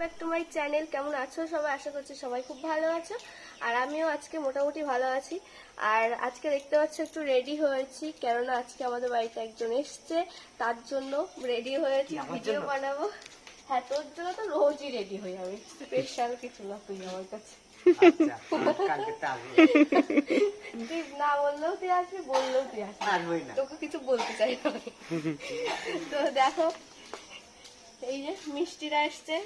Back to my channel. কেমন আছো সবাই? আশা করছি সবাই খুব ভালো আছো, আর আমিও আজকে মোটামুটি ভালো আছি। আর আজকে দেখতে পাচ্ছ একটু রেডি হয়েছি, কেননা আজকে আমাদের বাড়িতে একজন এসছে, তার জন্য রেডি হয়েছি, ভিডিও বানাবো। হ্যাঁ, তোর জন্য তো রোজই রেডি হই আমি, স্পেশাল কিছু না তুই আমার কাছে। তুই না বললেও তুই আসবি, বললেও তুই আসবি, তোকে কিছু বলতে চাই না। তো দেখো, এই যে মিষ্টিরা এসছে,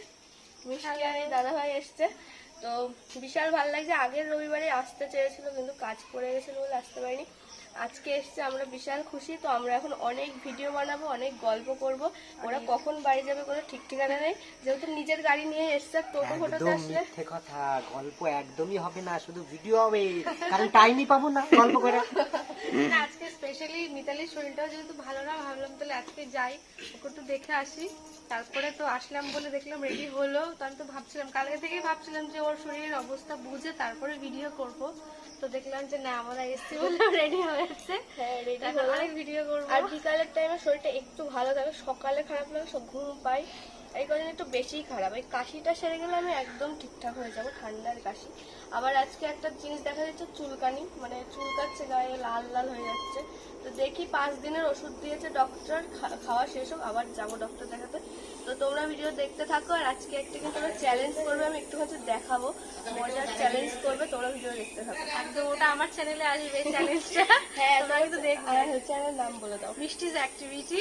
মিষ্টি আর এই দাদাভাই এসছে, তো বিশাল ভালো লাগছে। আগের রবিবারে আসতে চেয়েছিল কিন্তু কাজ পড়ে গেছিল বলে আসতে পারিনি। আজকে এসছে, আমরা বিশাল খুশি। তো আমরা এখন অনেক ভিডিও বানাবো, অনেক গল্প করব। ওরা কখন বাড়ি যাবে কোনো ঠিক ঠিকানা নেই, যেহেতু নিজের গাড়ি নিয়ে এসছে। টোটো ফোটোতে আসলে মিথ্যে কথা, গল্প একদমই হবে না, শুধু ভিডিও হবে, কারণ টাইমই পাবো না গল্প করে। না, আজকে স্পেশালি মিতালির শরীরটাও যেহেতু ভালো না, ভাবলাম তাহলে আজকে যাই, ওকে একটু দেখে আসি। তারপরে তো আসলাম বলে দেখলাম রেডি হলো, তো আমি তো ভাবছিলাম, কালকে থেকেই ভাবছিলাম যে ওর শরীরের অবস্থা বুঝে তারপরে ভিডিও করব। তো দেখলাম যে না, আমরা এসছি বলে রেডি হয়েছে। হ্যাঁ, রেডি এখন অনেক ভিডিও করবো। আর বিকালের টাইমে শরীরটা একটু ভালো থাকে, সকালে খারাপ লাগে, সব ঘুম পাই, এই কারণে একটু বেশিই খারাপ। এই কাশিটা সেরে গেলে আমি একদম ঠিকঠাক হয়ে যাবো, ঠান্ডার কাশি। আবার আজকে একটা জিনিস দেখা যাচ্ছে, চুলকানি, মানে চুলকাচ্ছে, গায়ে লাল লাল হয়ে যাচ্ছে। তো দেখি, 5 দিনের ওষুধ দিয়েছে ডক্টর, খাওয়া শেষ হোক আবার যাবো ডক্টর দেখাতে। তো তোমরা ভিডিও দেখতে থাকো। আর আজকে একটা কিন্তু তোমরা চ্যালেঞ্জ করবে, আমি একটু হচ্ছে দেখাবো, মজার চ্যালেঞ্জ করবে, তোমরা ভিডিও দেখতে থাকো। একদম, ওটা আমার চ্যানেলে আসবে চ্যালেঞ্জটা। হ্যাঁ, তোমরা তো দেখবে। চ্যানেল নাম বলে দাও, মিষ্টিজ অ্যাক্টিভিটি।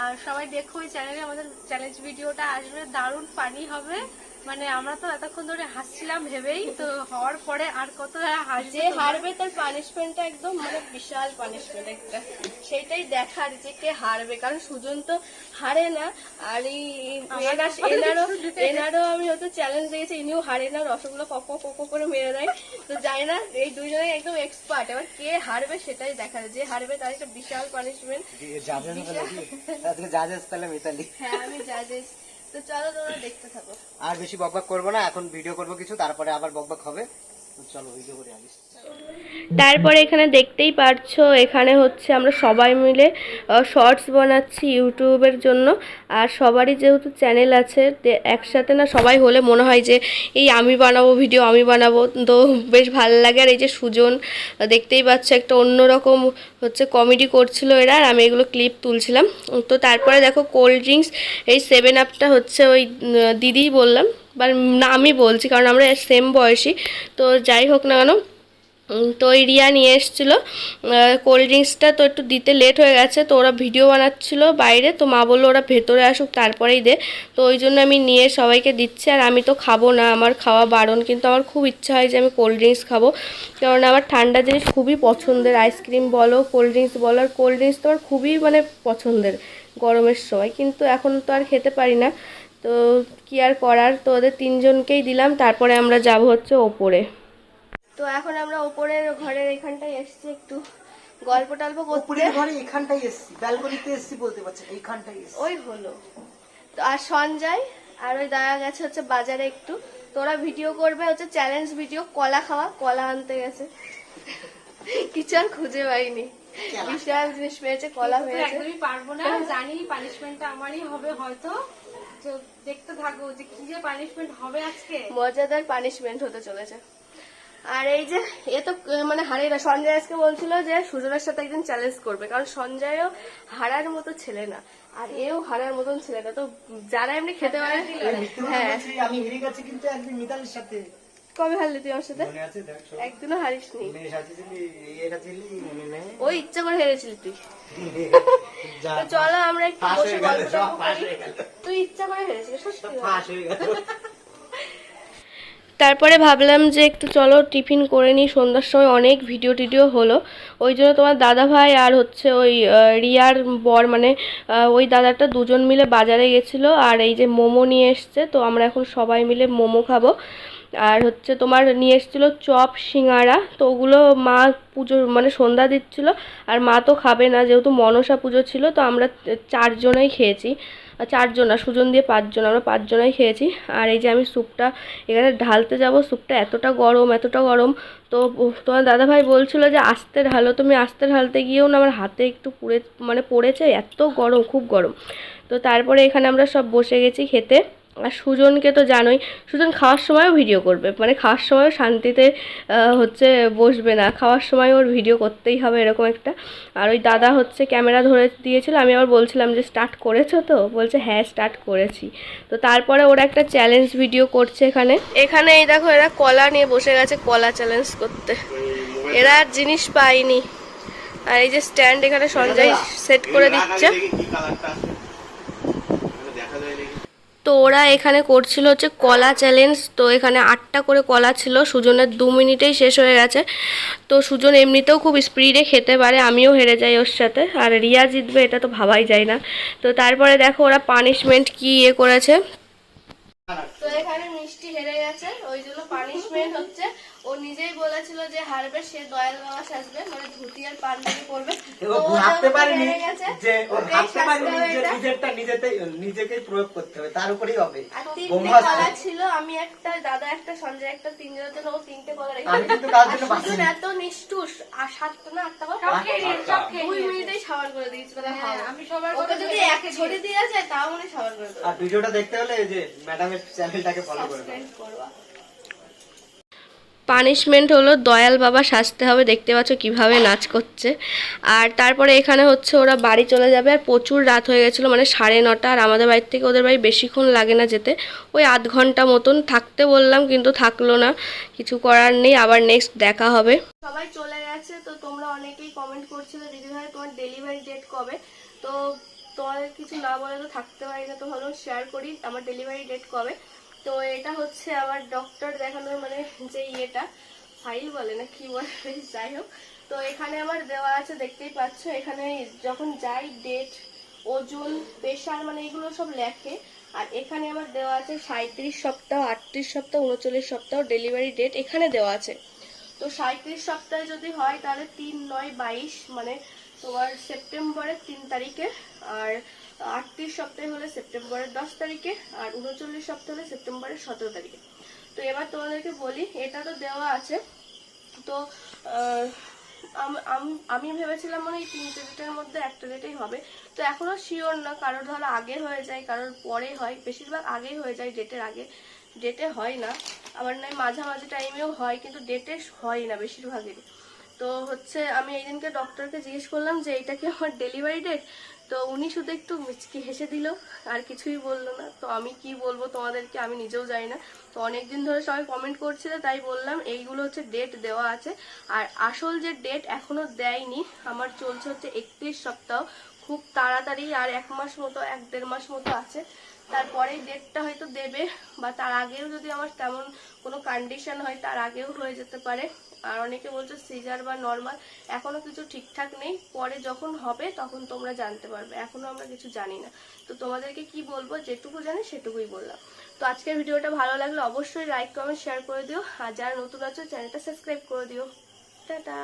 আর সবাই দেখো ওই চ্যানেলে আমাদের চ্যালেঞ্জ ভিডিওটা আসবে, দারুণ ফানি হবে। মানে আমরা তো এতক্ষণ ধরে হাসছিলাম ভেবেই, তো হওয়ার পরে আর কত হাসবে। যে হারবে তার পানিশমেন্টটা একদম মানে বিশাল পানিশমেন্ট একটা, সেইটাই দেখার যে কে হারবে, কারণ সুজন তো হারে না। আর এই এনারও আমি হয়তো চ্যালেঞ্জ দিয়েছি, ইনিও হারে না, রসগোল্লা কক কক করে মেরে দেয়। তো জানি না, এই দুইজনে একদম এক্সপার্ট, এবার কে হারবে সেটাই দেখার, যে হারবে তার একটা বিশাল পানিশমেন্ট। হ্যাঁ, আমি জাজেস। তো চলো তোমরা দেখতে থাকো। আর বেশি বকবক করবো না, এখন ভিডিও করবো কিছু, তারপরে আবার বকবক হবে। চলো ভিডিও করে আগে। তারপরে এখানে দেখতেই পারছো, এখানে হচ্ছে আমরা সবাই মিলে শর্টস বানাচ্ছি ইউটিউবের জন্য। আর সবারই যেহেতু চ্যানেল আছে, একসাথে না সবাই হলে মনে হয় যে এই আমি বানাবো ভিডিও, আমি বানাবো, তো বেশ ভালো লাগে। আর এই যে সুজন, দেখতেই পাচ্ছ একটা অন্যরকম হচ্ছে কমেডি করছিল এরা, আর আমি এগুলো ক্লিপ তুলছিলাম। তো তারপরে দেখো কোল্ড ড্রিঙ্কস, এই 7 আপটা হচ্ছে ওই দিদিই বললাম, বা না আমি বলছি, কারণ আমরা সেম বয়সী। তো যাই হোক না কেন, তো ওই রিয়া নিয়ে এসেছিলো কোল্ড ড্রিঙ্কসটা, তো একটু দিতে লেট হয়ে গেছে, তো ওরা ভিডিও বানাচ্ছিলো বাইরে, তো মা বললো ওরা ভেতরে আসুক তারপরেই দে। তো ওই জন্য আমি নিয়ে সবাইকে দিচ্ছি। আর আমি তো খাবো না, আমার খাওয়া বারণ, কিন্তু আমার খুব ইচ্ছা হয় যে আমি কোল্ড ড্রিঙ্কস খাবো, কারণ আমার ঠান্ডা জিনিস খুবই পছন্দের, আইসক্রিম বলো, কোল্ড ড্রিঙ্কস বলো। আর কোল্ড ড্রিঙ্কস তো আমার খুবই মানে পছন্দের গরমের সময়, কিন্তু এখন তো আর খেতে পারি না, তো কি আর করার। তো ওদের 3জনকেই দিলাম, তারপরে আমরা যাব হচ্ছে ওপরে। তো এখন আমরা ওপরের ঘরের এখানটায় এসেছি একটু গল্প টল্প করতে। ঘরে এখানটাই এসছি, ব্যালকনিতে এসছি বলতে পারছি, এইখানটাই এসছি। ওই হলো তো। আর সঞ্জয় আর ওই দাদা গেছে হচ্ছে বাজারে একটু, তোরা ভিডিও করবে হচ্ছে চ্যালেঞ্জ ভিডিও, কলা খাওয়া, কলা আনতে গেছে, কিছু আর খুঁজে পাইনি, বিশাল জিনিস পেয়েছে, কলা পেয়েছে। একদমই পারবো না, জানি পানিশমেন্টটা আমারই হবে হয়তো। তো দেখতে থাকো যে কি যে পানিশমেন্ট হবে আজকে, মজাদার পানিশমেন্ট হতে চলেছে। আর এই যে এ তো মানে হারে না, সঞ্জয় আজকে বলছিল যে সুজনের সাথে একদিন চ্যালেঞ্জ করবে, কারণ সঞ্জয়ও হারার মতো ছেলে না, আর এও হারার মতন ছেলে না। তো যারা এমনি খেতে পারে, হ্যাঁ আমি হেরে গেছি কিন্তু একদিন মিতালির সাথে। কবে হারলি তুই আমার সাথে? একদিনও হারিস নি, ওই ইচ্ছা করে হেরেছিলি তুই। তো চলো আমরা একটু বসে গল্প করি। তুই ইচ্ছা করে হেরেছিস, তারপরে ভাবলাম যে একটু চলো টিফিন করে নিই, সন্ধ্যার সময় অনেক ভিডিও টিডিও হলো, ওই জন্য তোমার দাদা ভাই আর হচ্ছে ওই রিয়ার বর, মানে ওই দাদাটা, দুজন মিলে বাজারে গেছিলো, আর এই যে মোমো নিয়ে এসছে, তো আমরা এখন সবাই মিলে মোমো খাবো। আর হচ্ছে তোমার নিয়ে এসেছিলো চপ, সিঙ্গারা, তো ওগুলো মা পুজো মানে সন্ধ্যা দিচ্ছিলো, আর মা তো খাবে না, যেহেতু মনসা পুজো ছিল, তো আমরা 4জনই খেয়েছি, 4জন না, সুজন দিয়ে 5জন, আমরা 5জনই খেয়েছি। আর এই যে আমি স্যুপটা এখানে ঢালতে যাব, স্যুপটা এতটা গরম, এতটা গরম। তো তোমার দাদাভাই বলছিল যে আস্তে ঢালো, তুমি আস্তে ঢালতে গিয়েও না আমার হাতে একটু পড়েছে, এত গরম, খুব গরম। তো তারপরে এখানে আমরা সব বসে গেছি খেতে। আর সুজনকে তো জানোই, সুজন খাওয়ার সময়ও ভিডিও করবে, মানে খাওয়ার সময়ও শান্তিতে হচ্ছে বসবে না, খাওয়ার সময় ওর ভিডিও করতেই হবে এরকম একটা। আর ওই দাদা হচ্ছে ক্যামেরা ধরে দিয়েছিল, আমি আবার বলছিলাম যে স্টার্ট করেছো তো, বলছে হ্যাঁ স্টার্ট করেছি। তো তারপরে ওরা একটা চ্যালেঞ্জ ভিডিও করছে এখানে। এখানে এই দেখো এরা কলা নিয়ে বসে গেছে কলা চ্যালেঞ্জ করতে, এরা আর জিনিস পায়নি। আর এই যে স্ট্যান্ড এখানে সঞ্জয় সেট করে দিচ্ছে। তো ওরা এখানে করছিল হচ্ছে কলা চ্যালেঞ্জ। তো এখানে 8টা করে কলা ছিল, সুজনের 2 মিনিটেই শেষ হয়ে গেছে। তো সুজন এমনিতেও খুব স্পিডে খেতে পারে, আমিও হেরে যাই ওর সাথে, আর রিয়া জিতবে এটা তো ভাবাই যায় না। তো তারপরে দেখো ওরা পানিশমেন্ট কি করেছে। তো এখানে মিষ্টি হেরে গেছে, ওই জন্য পানিশমেন্ট হচ্ছে ও নিজেই বলেছিল যে হারবে সে দয়াল বাবা সাজবে, মানে ধুতি আর পাঞ্জাবি পরবে। তো ও ভাবতে পারিনি হেরে গেছে, যে ও ওকেই ভাবতে সাজতে পারিনি হবে যে এটা। নিজেরটা নিজেকেই প্রয়োগ করতে হবে, তার উপরেই হবে। আর 3টে ব্রহ্মাস্ত্র। কলা ছিল, আমি একটা, দাদা একটা, সঞ্জয় একটা, 3 জনের জন্য ও 3টে কলা আমি রেখেছে। কিন্তু কার জন্য আর বাঁচিনি। সুজন এত নিষ্ঠুর, আর 7টা না 8টা বা সব খেয়ে নিয়েছে, সব খেয়ে 2 নিয়েছে। মিনিটেই সাবার করে দিয়েছিল। হ্যাঁ, আমি সবার ওকে কথা যদি ভেবে এক ছড়ি দেওয়া যায় তাও মনে সাবার করে দেবো। আর ভিডিওটা দেখতে হলে এই যে ম্যাডামের চ্যানেলটাকে ফলো করে দাও। পানিশমেন্ট হলো দয়াল বাবা সাজতে হবে, দেখতে পাচ্ছ কিভাবে নাচ করছে। আর তারপরে এখানে হচ্ছে ওরা বাড়ি চলে যাবে, আর প্রচুর রাত হয়ে গেছিলো, মানে 9:30। আর আমাদের বাড়ির থেকে ওদের বাড়ি বেশিক্ষণ লাগে না যেতে, ওই আধ ঘন্টা মতন থাকতে বললাম, কিন্তু থাকলো না, কিছু করার নেই, আবার নেক্সট দেখা হবে। সবাই চলে গেছে। তো তোমরা অনেকেই কমেন্ট করছিলে দিদিভাই তোমার ডেলিভারি ডেট কবে। তো তোমাদের কিছু না বলে তো থাকতে পারি না, তো ভাবলাম শেয়ার করি আমার ডেলিভারি ডেট কবে। তো এটা হচ্ছে আমার ডক্টর দেখানোর মানে যে ইয়েটা, ফাইল বলে না কি বলে, যাই হোক। তো এখানে আমার দেওয়া আছে, দেখতেই পাচ্ছ, এখানে যখন যাই ডেট, ওজন, প্রেশার, মানে এগুলো সব লেখে। আর এখানে আমার দেওয়া আছে 37 সপ্তাহ, 38 সপ্তাহ, 39 সপ্তাহ ডেলিভারি ডেট এখানে দেওয়া আছে। তো 37 সপ্তাহে যদি হয় তাহলে 3/9/22, মানে তোমার সেপ্টেম্বরের 3 তারিখে। আর 38 সপ্তাহে হলে সেপ্টেম্বরের 10 তারিখে। আর 39 সপ্তাহে হলে সেপ্টেম্বরের 17 তারিখে। তো এবার তোমাদেরকে বলি, এটা তো দেওয়া আছে। তো আমি ভেবেছিলাম মানে এই 3টে ডেটের মধ্যে একটা ডেটেই হবে। তো এখনো শিওর না, কারোর ধরো আগে হয়ে যায়, কারোর পরে হয়, বেশিরভাগ আগেই হয়ে যায়, ডেটের আগে ডেটে হয় না। আবার নয় মাঝামাঝি টাইমেও হয়, কিন্তু ডেটে হয় না বেশিরভাগেরই। তো হচ্ছে আমি এই দিনকে ডক্টরকে জিজ্ঞেস করলাম যে এইটা কি আমার ডেলিভারি ডেট। তো উনি শুধু একটু মিচকি হেসে দিল, আর কিছুই বললো না। তো আমি কি বলবো তোমাদেরকে, আমি নিজেও জানি না। তো অনেকদিন ধরে সবাই কমেন্ট করছিল, তাই বললাম এইগুলো হচ্ছে ডেট দেওয়া আছে। আর আসল যে ডেট এখনো দেয়নি, আমার চলছে হচ্ছে 31 সপ্তাহ, খুব তাড়াতাড়ি, আর 1 মাস মতো, 1-1.5 মাস মতো আছে। তারপরেই ডেটটা হয়তো দেবে, বা তার আগেও যদি আমার তেমন কোনো কন্ডিশন হয় তার আগেও হয়ে যেতে পারে। আর অনেকে বলছে সিজার বা নর্মাল, এখনো কিছু ঠিকঠাক নেই, পরে যখন হবে তখন তোমরা জানতে পারবে, এখনো আমরা কিছু জানি না। তো তোমাদেরকে কি বলবো, যেটুকু জানি সেটুকুই বললাম। তো আজকের ভিডিওটা ভালো লাগলে অবশ্যই লাইক কমেন্ট শেয়ার করে দিও, আর যারা নতুন আছো চ্যানেলটা সাবস্ক্রাইব করে দিও। টাটা।